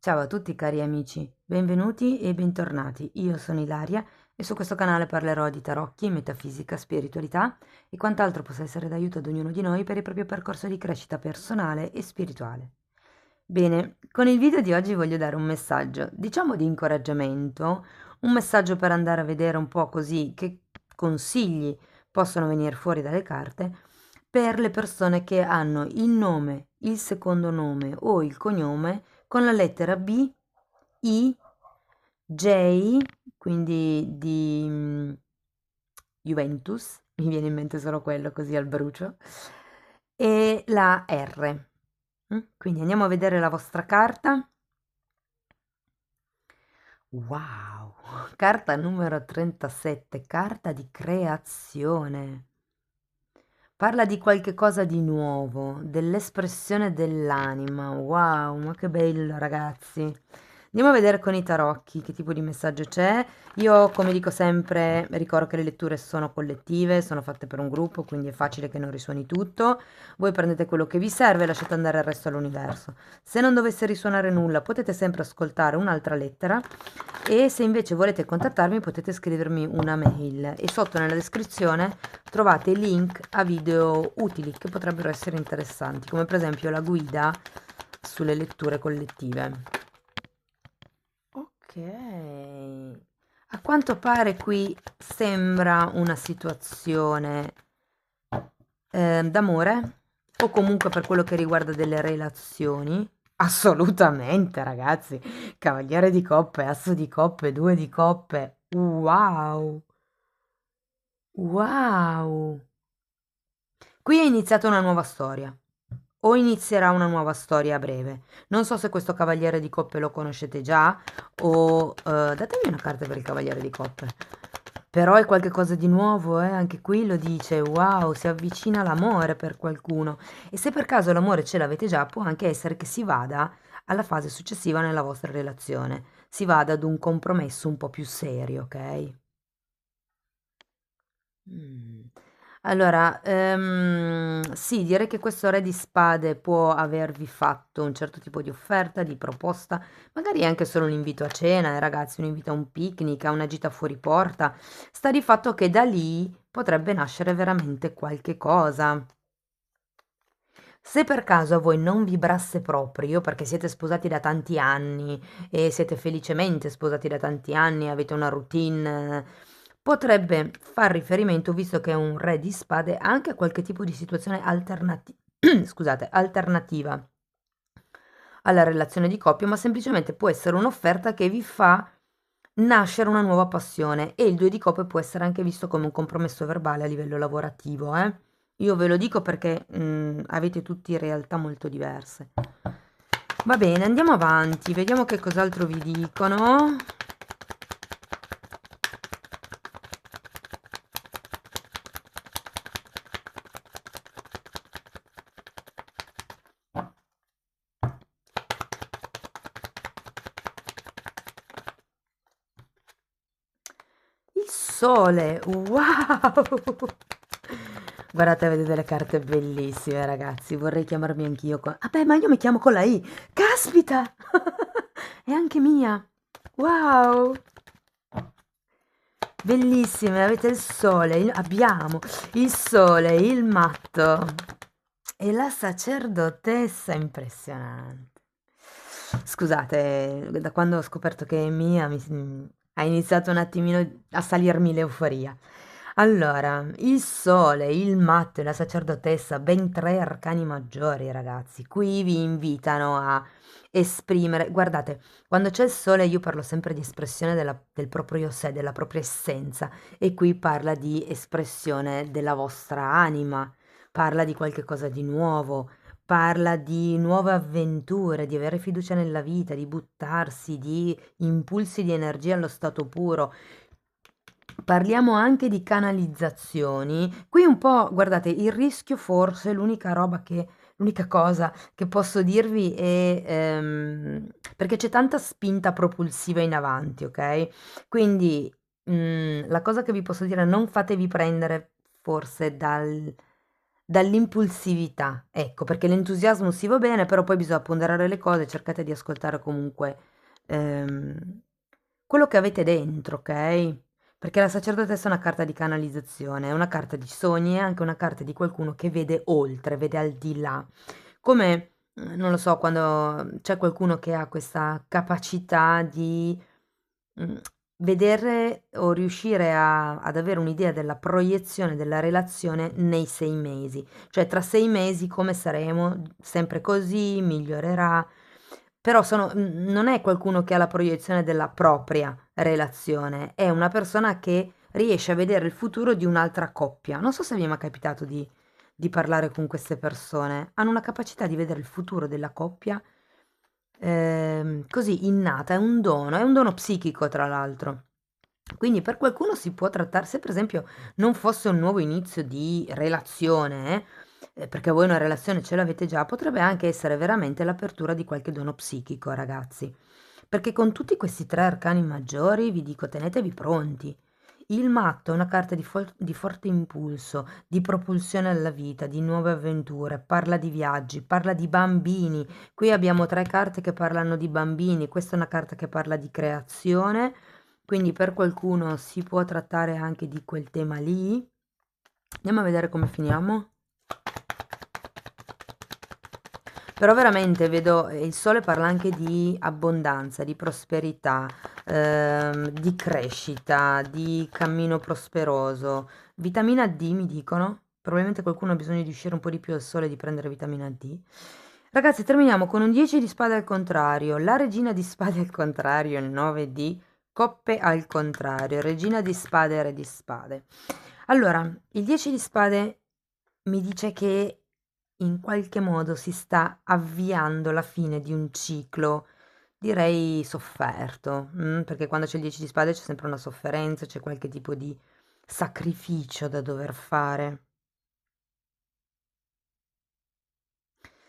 Ciao a tutti cari amici, benvenuti e bentornati. Io sono Ilaria e su questo canale parlerò di tarocchi, metafisica, spiritualità e quant'altro possa essere d'aiuto ad ognuno di noi per il proprio percorso di crescita personale e spirituale. Bene, con il video di oggi voglio dare un messaggio, diciamo di incoraggiamento, un messaggio per andare a vedere un po' così che consigli possono venire fuori dalle carte per le persone che hanno il nome, il secondo nome o il cognome con la lettera B, I, J, quindi di Juventus, mi viene in mente solo quello così al brucio, e la R. Quindi andiamo a vedere la vostra carta. Wow, carta numero 37, carta di creazione. Parla di qualche cosa di nuovo, dell'espressione dell'anima. Wow, ma che bello, ragazzi. Andiamo a vedere con i tarocchi che tipo di messaggio c'è. Io, come dico sempre, ricordo che le letture sono collettive, sono fatte per un gruppo, quindi è facile che non risuoni tutto. Voi prendete quello che vi serve e lasciate andare il resto all'universo. Se non dovesse risuonare nulla, potete sempre ascoltare un'altra lettera e se invece volete contattarmi potete scrivermi una mail e sotto nella descrizione trovate i link a video utili che potrebbero essere interessanti, come per esempio la guida sulle letture collettive. Ok, a quanto pare qui sembra una situazione d'amore o comunque per quello che riguarda delle relazioni. Assolutamente, ragazzi. Cavaliere di coppe, asso di coppe, due di coppe. Wow! Wow! Qui è iniziata una nuova storia. O inizierà una nuova storia a breve. Non so se questo cavaliere di coppe lo conoscete già o datemi una carta per il cavaliere di coppe. Però è qualcosa di nuovo, anche qui lo dice, wow, si avvicina l'amore per qualcuno. E se per caso l'amore ce l'avete già, può anche essere che si vada alla fase successiva nella vostra relazione. Si vada ad un compromesso un po' più serio, ok? Mm. Allora, sì, direi che questo re di spade può avervi fatto un certo tipo di offerta, di proposta, magari anche solo un invito a cena, ragazzi, un invito a un picnic, a una gita fuori porta. Sta di fatto che da lì potrebbe nascere veramente qualche cosa. Se per caso a voi non vibrasse proprio, perché siete sposati da tanti anni e siete felicemente sposati da tanti anni, avete una routine, potrebbe far riferimento, visto che è un re di spade, anche a qualche tipo di situazione scusate, alternativa alla relazione di coppia, ma semplicemente può essere un'offerta che vi fa nascere una nuova passione e il 2 di coppe può essere anche visto come un compromesso verbale a livello lavorativo, eh. Io ve lo dico perché avete tutti realtà molto diverse. Va bene, andiamo avanti, vediamo che cos'altro vi dicono. Il sole, wow! Guardate, avete delle carte bellissime, ragazzi. Vorrei chiamarmi anch'io con... Ah beh, ma io mi chiamo con la I. Caspita! È anche mia. Wow! Bellissime, avete il sole, abbiamo il sole, il matto e la sacerdotessa, impressionante. Scusate, da quando ho scoperto che è mia ha iniziato un attimino a salirmi l'euforia. Allora, il sole, il matto e la sacerdotessa, ben tre arcani maggiori, ragazzi. Qui vi invitano a esprimere, guardate, quando c'è il sole io parlo sempre di espressione del proprio sé, della propria essenza e qui parla di espressione della vostra anima, parla di qualche cosa di nuovo, parla di nuove avventure, di avere fiducia nella vita, di buttarsi, di impulsi di energia allo stato puro. Parliamo anche di canalizzazioni. Qui un po', guardate, il rischio forse, l'unica cosa che posso dirvi è perché c'è tanta spinta propulsiva in avanti, ok? Quindi la cosa che vi posso dire, non fatevi prendere forse dall'impulsività, ecco, perché l'entusiasmo sì va bene, però poi bisogna ponderare le cose, cercate di ascoltare comunque ehm, quello che avete dentro, ok? Perché la sacerdotessa è una carta di canalizzazione, è una carta di sogni, è anche una carta di qualcuno che vede oltre, vede al di là. Come, non lo so, quando c'è qualcuno che ha questa capacità di Mhmm, vedere o riuscire ad avere un'idea della proiezione della relazione nei 6 mesi. Cioè tra 6 mesi come saremo? Sempre così? Migliorerà? Però non è qualcuno che ha la proiezione della propria relazione, è una persona che riesce a vedere il futuro di un'altra coppia. Non so se vi è mai capitato di parlare con queste persone. Hanno una capacità di vedere il futuro della coppia così innata, è un dono psichico tra l'altro. Quindi per qualcuno si può trattar se per esempio non fosse un nuovo inizio di relazione, perché voi una relazione ce l'avete già, potrebbe anche essere veramente l'apertura di qualche dono psichico, ragazzi. Perché con tutti questi 3 arcani maggiori vi dico tenetevi pronti. Il matto è una carta di forte impulso, di propulsione alla vita, di nuove avventure, parla di viaggi, parla di bambini. Qui abbiamo 3 carte che parlano di bambini, questa è una carta che parla di creazione, quindi per qualcuno si può trattare anche di quel tema lì. Andiamo a vedere come finiamo. Però veramente vedo, il sole parla anche di abbondanza, di prosperità, di crescita, di cammino prosperoso. Vitamina D mi dicono, probabilmente qualcuno ha bisogno di uscire un po' di più al sole e di prendere vitamina D. Ragazzi, terminiamo con un 10 di spade al contrario, la regina di spade al contrario, il 9 di coppe al contrario, regina di spade e re di spade. Allora, il 10 di spade mi dice che in qualche modo si sta avviando la fine di un ciclo, direi sofferto, perché quando c'è il 10 di spade c'è sempre una sofferenza, c'è qualche tipo di sacrificio da dover fare.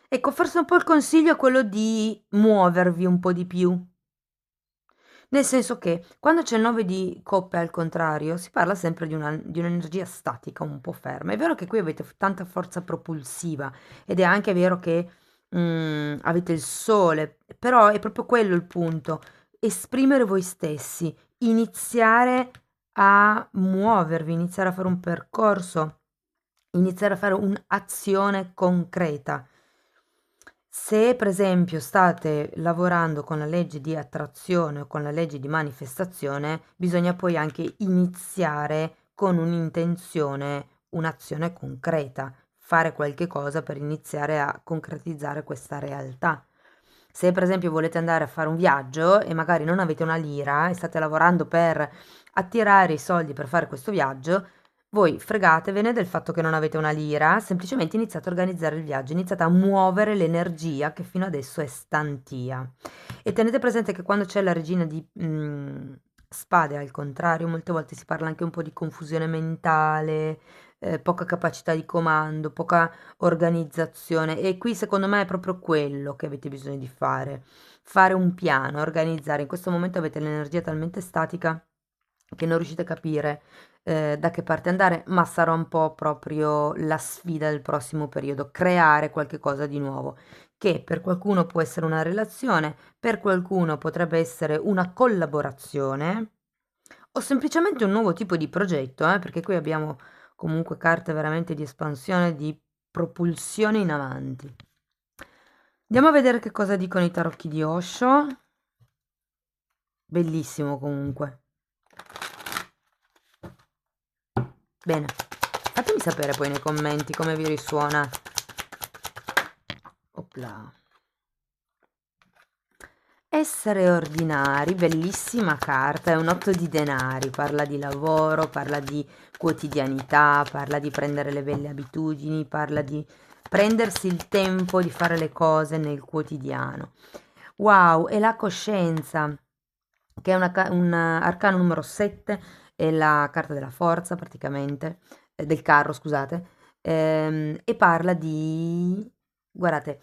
Ecco, forse un po' il consiglio è quello di muovervi un po' di più. Nel senso che quando c'è il 9 di coppe al contrario, si parla sempre di un'energia statica, un po' ferma. È vero che qui avete tanta forza propulsiva ed è anche vero che avete il sole, però è proprio quello il punto, esprimere voi stessi, iniziare a muovervi, iniziare a fare un percorso, iniziare a fare un'azione concreta. Se per esempio state lavorando con la legge di attrazione o con la legge di manifestazione, bisogna poi anche iniziare con un'intenzione, un'azione concreta, fare qualche cosa per iniziare a concretizzare questa realtà. Se per esempio volete andare a fare un viaggio e magari non avete una lira e state lavorando per attirare i soldi per fare questo viaggio, voi fregatevene del fatto che non avete una lira, semplicemente iniziate a organizzare il viaggio, iniziate a muovere l'energia che fino adesso è stantia. E tenete presente che quando c'è la regina di spade, al contrario, molte volte si parla anche un po' di confusione mentale, poca capacità di comando, poca organizzazione. E qui secondo me è proprio quello che avete bisogno di fare. Fare un piano, organizzare. In questo momento avete l'energia talmente statica che non riuscite a capire da che parte andare, ma sarà un po' proprio la sfida del prossimo periodo, creare qualche cosa di nuovo, che per qualcuno può essere una relazione, per qualcuno potrebbe essere una collaborazione o semplicemente un nuovo tipo di progetto, perché qui abbiamo comunque carte veramente di espansione, di propulsione in avanti. Andiamo a vedere che cosa dicono i tarocchi di Osho. Bellissimo comunque. Bene, fatemi sapere poi nei commenti come vi risuona. Opla. Essere ordinari, bellissima carta, è un 8 di denari, parla di lavoro, parla di quotidianità, parla di prendere le belle abitudini, parla di prendersi il tempo di fare le cose nel quotidiano. Wow, e la coscienza, che è un arcano numero 7, è la carta della forza praticamente, del carro, scusate, e parla di... Guardate,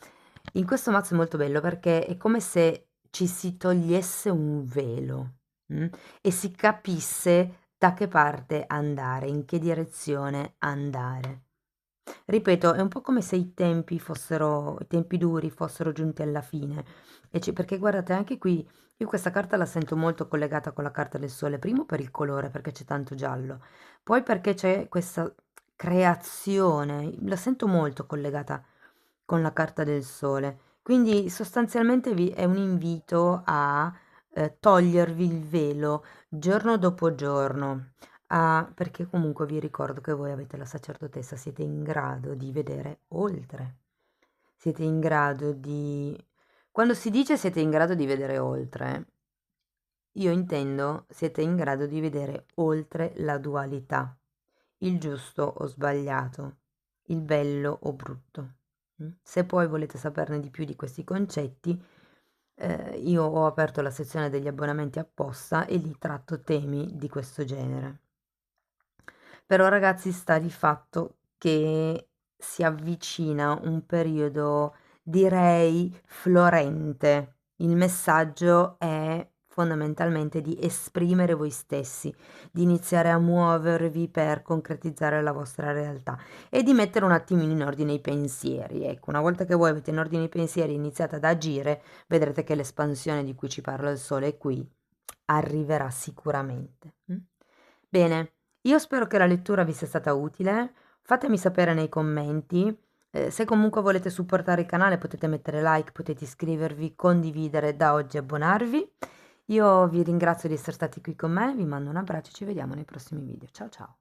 in questo mazzo è molto bello perché è come se ci si togliesse un velo, e si capisse da che parte andare, in che direzione andare. Ripeto, è un po' come se i tempi duri fossero giunti alla fine. Perché guardate, anche qui, io questa carta la sento molto collegata con la carta del sole. Primo per il colore, perché c'è tanto giallo. Poi perché c'è questa creazione, la sento molto collegata con la carta del sole. Quindi sostanzialmente è un invito a togliervi il velo giorno dopo giorno. Ah, perché comunque vi ricordo che voi avete la sacerdotessa, siete in grado di vedere oltre. Siete in grado di... Quando si dice siete in grado di vedere oltre, io intendo siete in grado di vedere oltre la dualità, il giusto o sbagliato, il bello o brutto. Se poi volete saperne di più di questi concetti, io ho aperto la sezione degli abbonamenti apposta e lì tratto temi di questo genere. Però ragazzi sta di fatto che si avvicina un periodo, direi, florente. Il messaggio è fondamentalmente di esprimere voi stessi, di iniziare a muovervi per concretizzare la vostra realtà e di mettere un attimino in ordine i pensieri. Ecco, una volta che voi avete in ordine i pensieri e iniziate ad agire, vedrete che l'espansione di cui ci parla il sole è qui, arriverà sicuramente. Bene. Io spero che la lettura vi sia stata utile, fatemi sapere nei commenti, se comunque volete supportare il canale potete mettere like, potete iscrivervi, condividere, da oggi abbonarvi. Io vi ringrazio di essere stati qui con me, vi mando un abbraccio e ci vediamo nei prossimi video. Ciao ciao!